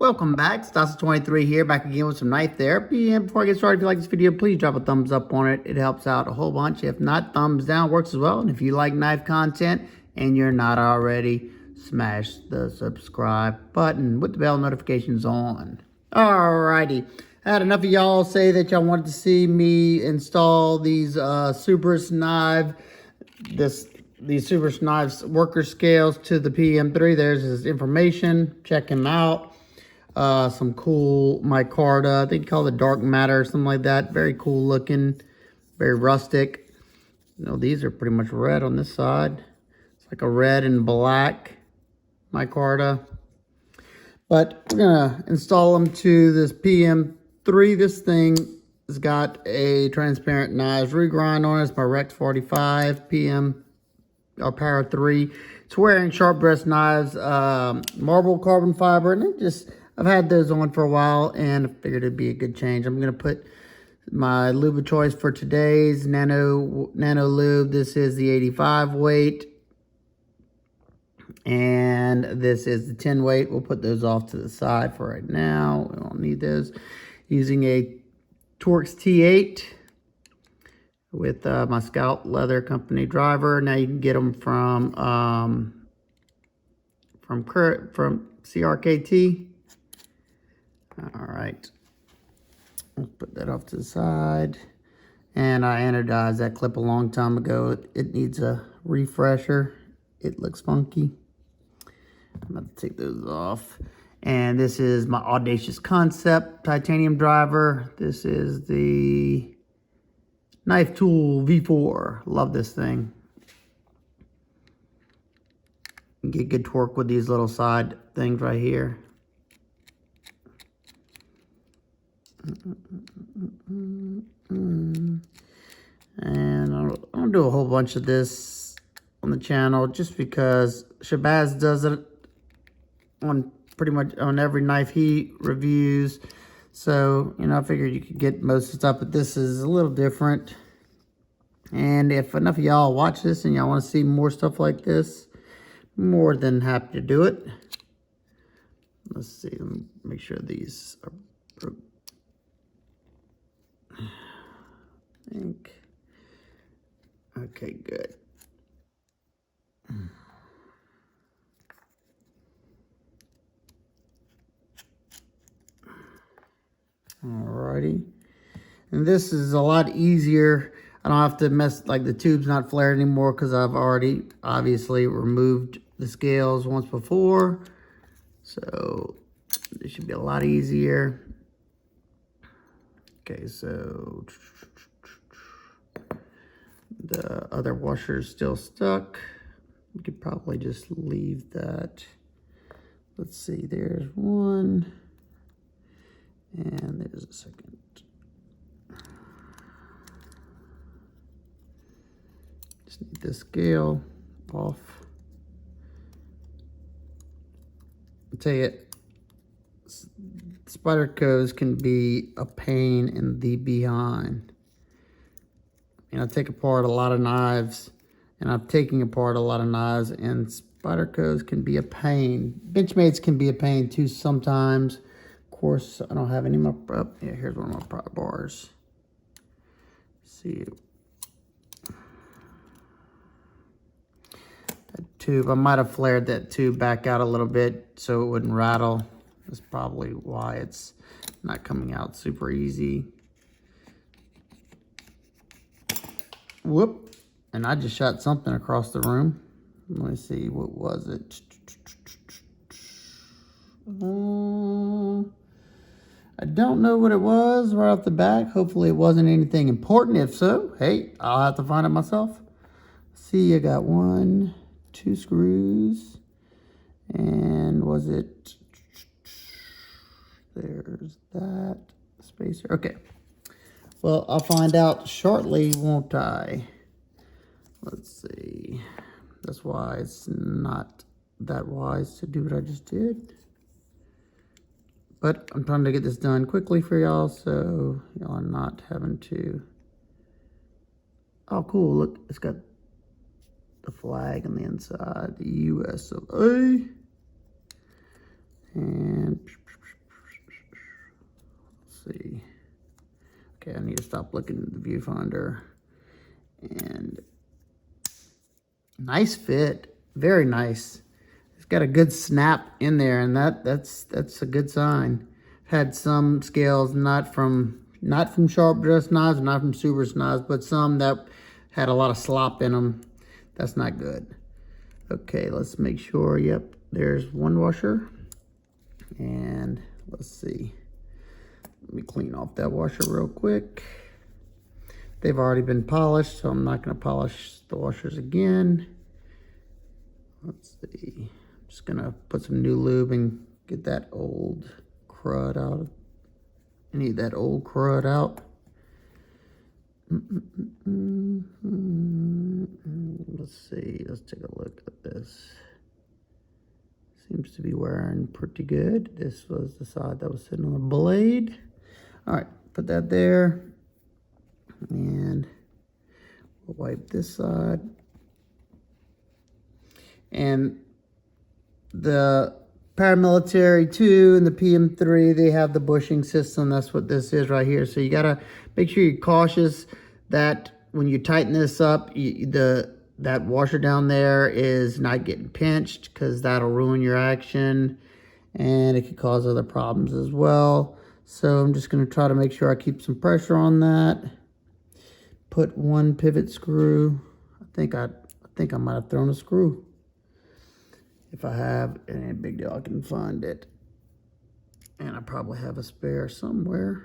Welcome back. Stas23 here, back again with some knife therapy. And before I get started, if you like this video, please drop a thumbs up on it. It helps out a whole bunch. If not, thumbs down works as well. And if you like knife content and you're not already, smash the subscribe button with the bell notifications on. Alrighty. I had enough of y'all say that y'all wanted to see me install these Cerberus knife, these Cerberus knives worker scales to the PM3. There's his information. Check him out. Some cool micarta. I think you call it dark matter or something like that. Very cool looking. Very rustic. You know, these are pretty much red on this side. It's like a red and black micarta. But we're gonna install them to this PM3. This thing has got a transparent knives regrind on it. It's my Rex 45 PM or Power 3. It's wearing sharp breast knives, marble carbon fiber, and I've had those on for a while, and I figured it'd be a good change. I'm gonna put my lube of choice for today's nano lube. This is the 85 weight, and this is the 10 weight. We'll put those off to the side for right now. We don't need those. Using a Torx T8 with my Scout Leather Company driver. Now you can get them from CRKT. All right, let's put that off to the side. And I anodized that clip a long time ago. It needs a refresher. It looks funky. I'm about to take those off. And this is my Audacious Concept titanium driver. This is the Knife Tool V4. Love this thing. You get good torque with these little side things right here. And I'll do a whole bunch of this on the channel just because Shabazz does it on pretty much on every knife he reviews. So, you know, I figured you could get most of the stuff, but this is a little different. And if enough of y'all watch this and y'all want to see more stuff like this, more than happy to do it. Let's see, let me make sure these are, I think, okay, good. Alrighty, and this is a lot easier. I don't have to mess, like the tube's not flared anymore because I've already obviously removed the scales once before. So this should be a lot easier. Okay, so the other washer is still stuck. We could probably just leave that. Let's see, there's one. And there's a second. Just need this scale off. I'll tell you, Spydercos can be a pain in the behind. I take apart a lot of knives, and I'm taking apart a lot of knives, and Spydercos can be a pain. Benchmates can be a pain too sometimes. Of course, I don't have any more. Oh, yeah, here's one of my bars. See, that tube, I might have flared that tube back out a little bit so it wouldn't rattle. That's probably why it's not coming out super easy. Whoop, and I just shot something across the room. Let me see, what was it? I don't know what it was right off the back. Hopefully it wasn't anything important. If so, hey, I'll have to find it myself. See, I got 1, 2 screws. And was it, there's that spacer. Okay. Well, I'll find out shortly, won't I? Let's see. That's why it's not that wise to do what I just did. But I'm trying to get this done quickly for y'all, so y'all are not having to. Oh, cool. Look, it's got the flag on the inside, the US of A. And see. Okay, I need to stop looking at the viewfinder. And nice fit, very nice. It's got a good snap in there, and that's a good sign. Had some scales not from sharp dress knives, not from Cerberus knives, but some that had a lot of slop in them. That's not good. Okay, let's make sure. Yep, there's one washer. And let's see. Let me clean off that washer real quick. They've already been polished, so I'm not going to polish the washers again. Let's see. I'm just going to put some new lube and get that old crud out. I need that old crud out. Let's see. Let's take a look at this. Seems to be wearing pretty good. This was the side that was sitting on the blade. All right, put that there. And we'll wipe this side. And the Paramilitary 2 and the PM3, they have the bushing system. That's what this is right here. So you got to make sure you're cautious that when you tighten this up, that washer down there is not getting pinched, because that'll ruin your action and it could cause other problems as well. So I'm just going to try to make sure I keep some pressure on that. Put one pivot screw. I think I might have thrown a screw. If I have, it ain't a big deal. I can find it. And I probably have a spare somewhere.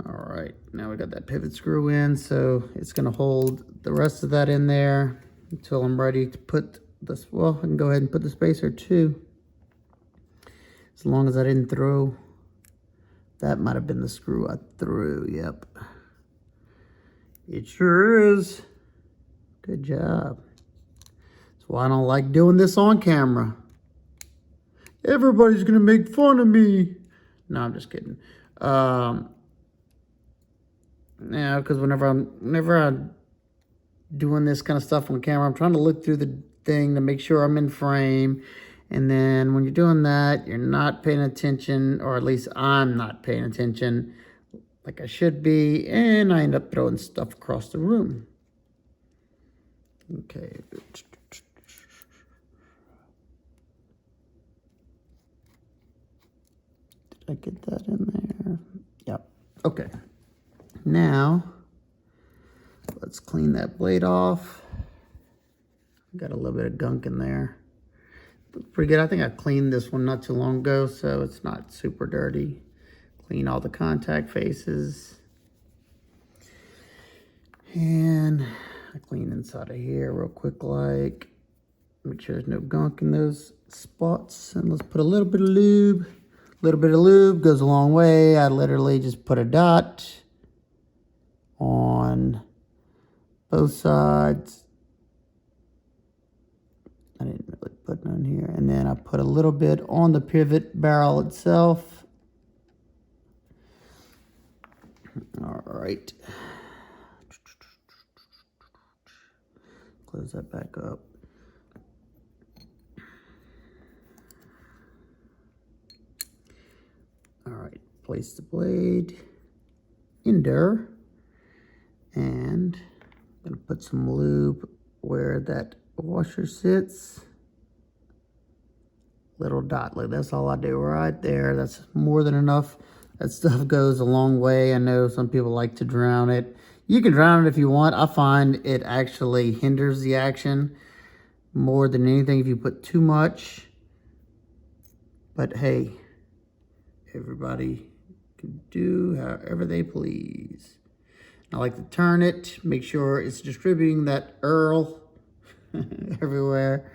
All right, now we got that pivot screw in, so it's gonna hold the rest of that in there until I'm ready to put this. Well, I can go ahead and put the spacer too. As long as I didn't throw, that might have been the screw I threw, yep. It sure is. Good job. That's why I don't like doing this on camera. Everybody's gonna make fun of me. No, I'm just kidding. Yeah, because whenever I'm doing this kind of stuff on camera, I'm trying to look through the thing to make sure I'm in frame. And then when you're doing that, you're not paying attention, or at least I'm not paying attention like I should be, and I end up throwing stuff across the room. Okay. Did I get that in there? Yep. Okay. Now, let's clean that blade off. Got a little bit of gunk in there. Looks pretty good. I think I cleaned this one not too long ago, so it's not super dirty. Clean all the contact faces. And I clean inside of here real quick, like. Make sure there's no gunk in those spots. And let's put a little bit of lube. A little bit of lube goes a long way. I literally just put a dot on both sides. I didn't really put none here. And then I put a little bit on the pivot barrel itself. All right. Close that back up. All right, place the blade in there. And I'm gonna put some lube where that washer sits. Little dot, like that's all I do right there. That's more than enough. That stuff goes a long way. I know some people like to drown it. You can drown it if you want. I find it actually hinders the action more than anything if you put too much. But hey, everybody can do however they please. I like to turn it, make sure it's distributing that Earl everywhere.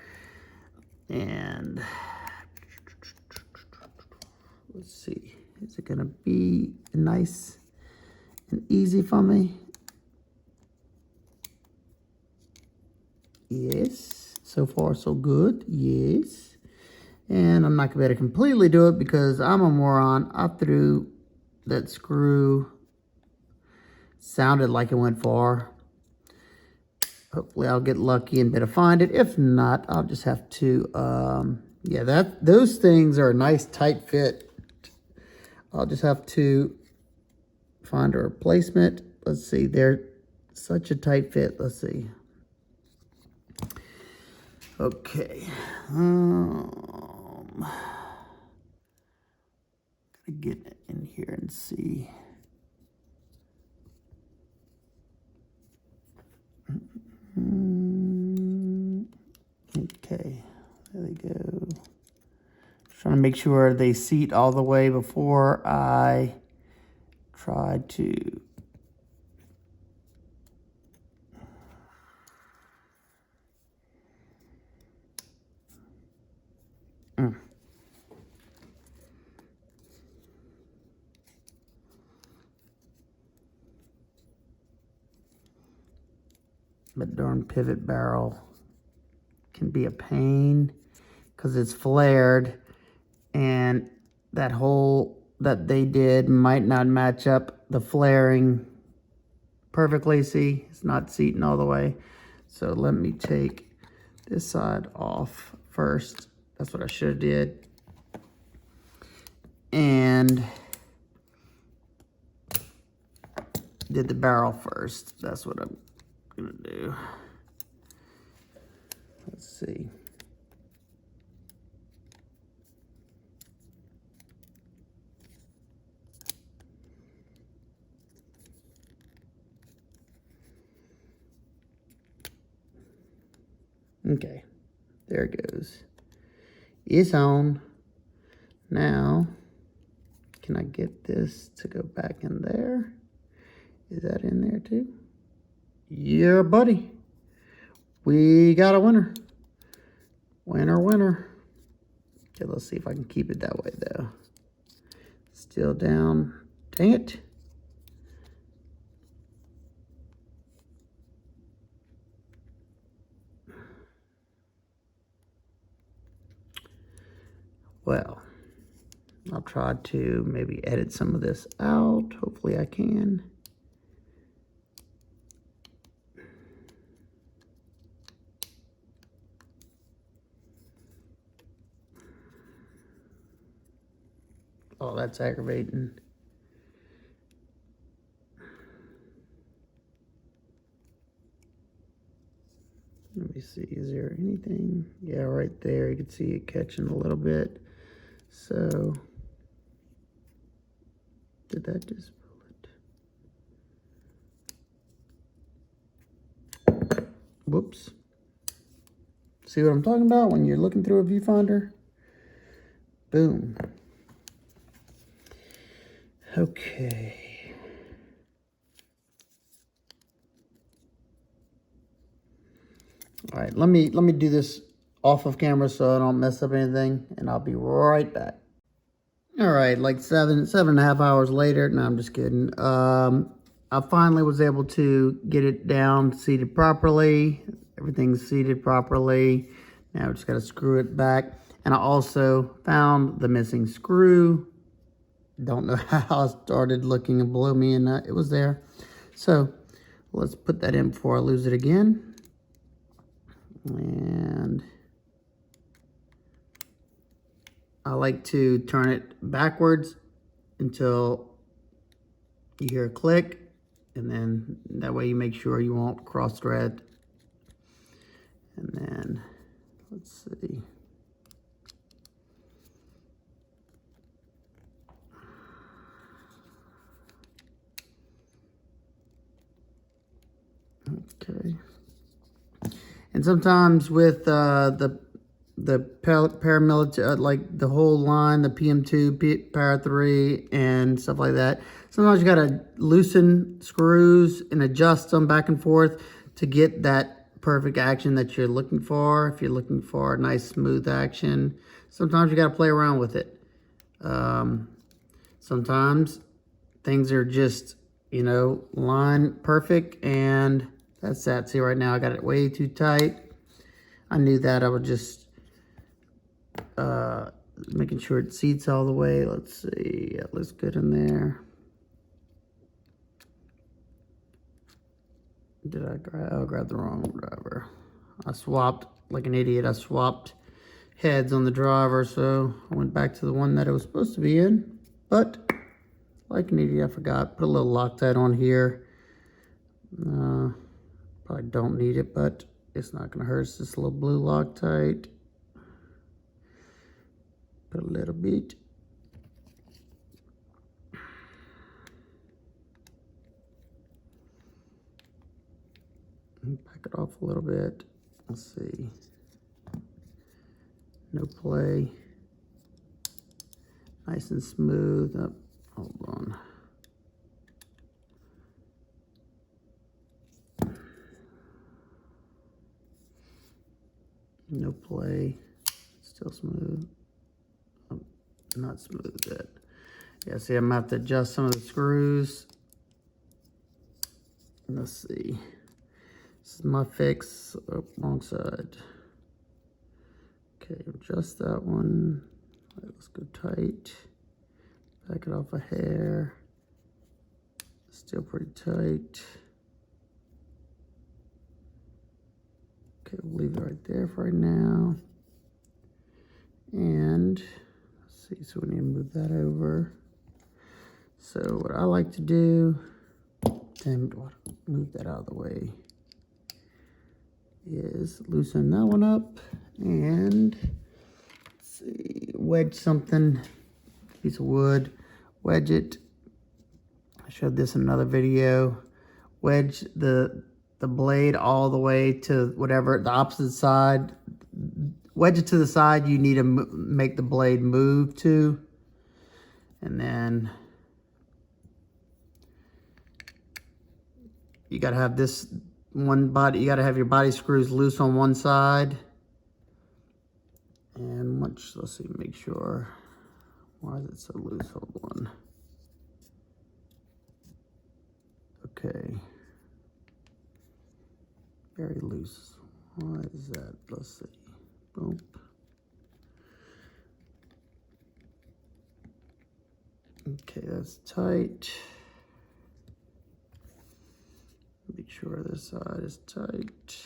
And let's see, is it gonna be nice and easy for me? Yes, so far so good, yes. And I'm not gonna be able to completely do it because I'm a moron. I threw that screw. Sounded like it went far. Hopefully I'll get lucky and be able to find it. If not, I'll just have to, yeah, those things are a nice tight fit. I'll just have to find a replacement. Let's see, they're such a tight fit. Let's see. Okay. Gotta get in here and see. Okay, there they go. Trying to make sure they seat all the way before I try to But darn pivot barrel can be a pain because it's flared, and that hole that they did might not match up the flaring perfectly. See, it's not seating all the way. So let me take this side off first. That's what I should have did. And did the barrel first. That's what I'm gonna do. Let's see. Okay, there it goes. It's on. Now, can I get this to go back in there? Is that in there too? Yeah, buddy. We got a winner. Winner, winner. Okay, let's see if I can keep it that way though. Still down. Dang it. Well, I'll try to maybe edit some of this out. Hopefully I can. Oh, that's aggravating. Let me see, is there anything? Yeah, right there, you can see it catching a little bit. So, did that just pull it? Whoops. See what I'm talking about when you're looking through a viewfinder? Boom. Okay. All right, let me do this off of camera so I don't mess up anything, and I'll be right back. All right, like seven and a half hours later. No, I'm just kidding. I finally was able to get it down, seated properly. Everything's seated properly. Now I just got to screw it back. And I also found the missing screw. Don't know how. I started looking below me and it was there. So let's put that in before I lose it again. And I like to turn it backwards until you hear a click, and then that way you make sure you won't cross thread. And then let's see. Okay. And sometimes with the paramilitary, like the whole line, the PM2, Para 3, and stuff like that, sometimes you gotta loosen screws and adjust them back and forth to get that perfect action that you're looking for. If you're looking for a nice smooth action, sometimes you gotta play around with it. Sometimes things are just, you know, line perfect, and that's that. See, right now I got it way too tight. I knew that. I would just making sure it seats all the way. Let's see. That looks good in there. Did I grab the wrong driver? I swapped like an idiot. I swapped heads on the driver, so I went back to the one that it was supposed to be in. But like an idiot, I forgot. Put a little Loctite on here. Probably don't need it, but it's not gonna hurt. It's just a little blue Loctite. Put a little bit. Back it off a little bit. Let's see. No play. Nice and smooth. Up. Hold on. No play. Still smooth. Oh, not smooth yet. Yeah, see, I'm gonna have to adjust some of the screws. Let's see. This is my fix. Oh, wrong side. Okay, adjust that one. Let's go tight. Back it off a hair. Still pretty tight. Okay, we'll leave it right there for right now. And let's see, so we need to move that over. So what I like to do, move that out of the way, is loosen that one up and let's see, wedge something, piece of wood, wedge it. I showed this in another video. Wedge the blade all the way to whatever, the opposite side. Wedge it to the side you need to make the blade move to. And then you gotta have this one body, you gotta have your body screws loose on one side. And let's see, make sure, why is it so loose? Hold on. Okay. Very loose. Why is that? Let's see. Boom. Okay, that's tight. Make sure this side is tight.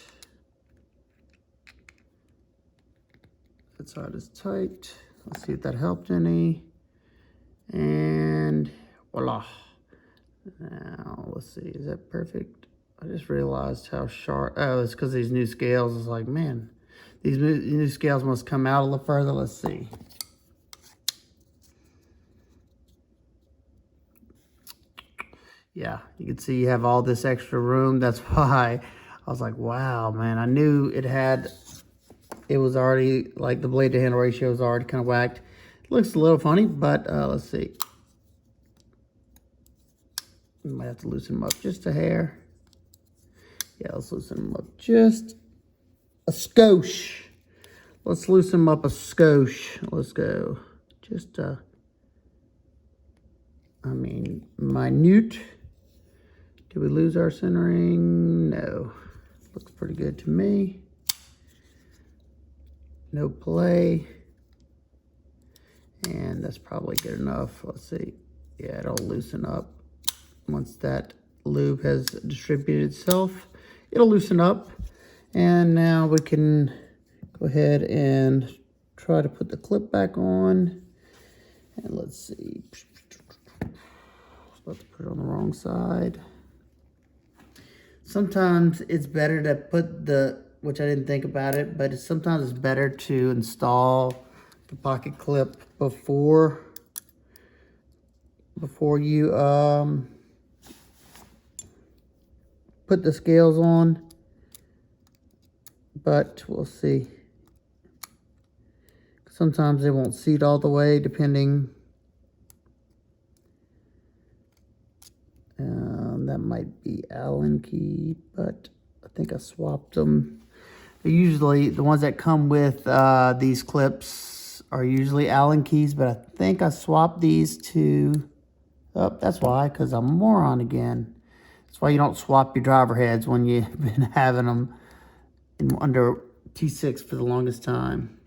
That side is tight. Let's see if that helped any. And voila. Now, let's see, is that perfect? I just realized how sharp, oh, it's because these new scales. It's like, man, these new scales must come out a little further. Let's see. Yeah, you can see you have all this extra room. That's why I was like, wow, man, I knew it was already, like the blade to handle ratio is already kind of whacked. It looks a little funny, but let's see. We might have to loosen them up just a hair. Yeah, let's loosen them up just a skosh. Let's loosen them up a skosh. Let's go. Just, minute. Did we lose our centering? No. Looks pretty good to me. No play. And that's probably good enough. Let's see. Yeah, it'll loosen up. Once that lube has distributed itself, it'll loosen up. And now we can go ahead and try to put the clip back on. And let's see. I was about to put it on the wrong side. Sometimes it's better to put which I didn't think about it, but sometimes it's better to install the pocket clip before you put the scales on, but we'll see. Sometimes they won't seat all the way, depending. That might be Allen key, but I think I swapped them. They're usually, the ones that come with these clips are usually Allen keys, but I think I swapped these to, oh, that's why, because I'm a moron again. That's why you don't swap your driver heads when you've been having them under T6 for the longest time.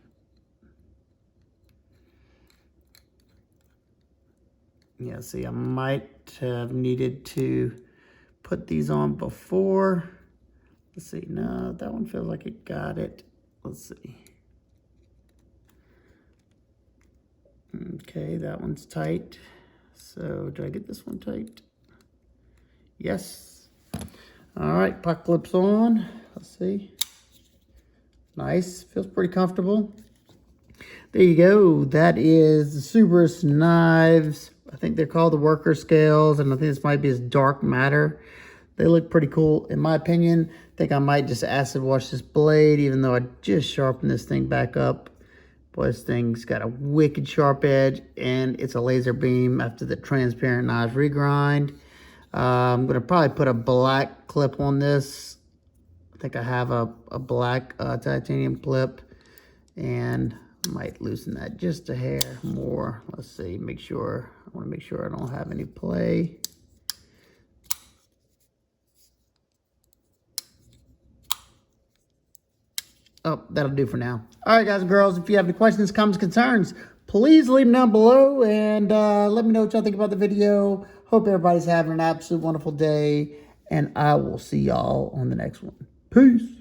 Yeah, see, I might have needed to put these on before. Let's see, no, that one feels like it got it. Let's see. Okay, that one's tight. So do I get this one tight? Yes. All right, puck clips on. Let's see. Nice, feels pretty comfortable. There you go. That is the Cerberus knives. I think they're called the worker scales, and I think this might be this dark matter. They look pretty cool. In my opinion, I think I might just acid wash this blade, even though I just sharpened this thing back up. Boy, this thing's got a wicked sharp edge, and it's a laser beam after the transparent knives regrind. I'm going to probably put a black clip on this. I think I have a black titanium clip, and I might loosen that just a hair more. Let's see, make sure, I want to make sure I don't have any play. Oh, that'll do for now. All right, guys and girls, if you have any questions, comments, concerns, please leave them down below, and let me know what y'all think about the video. Hope everybody's having an absolute wonderful day, and I will see y'all on the next one. Peace.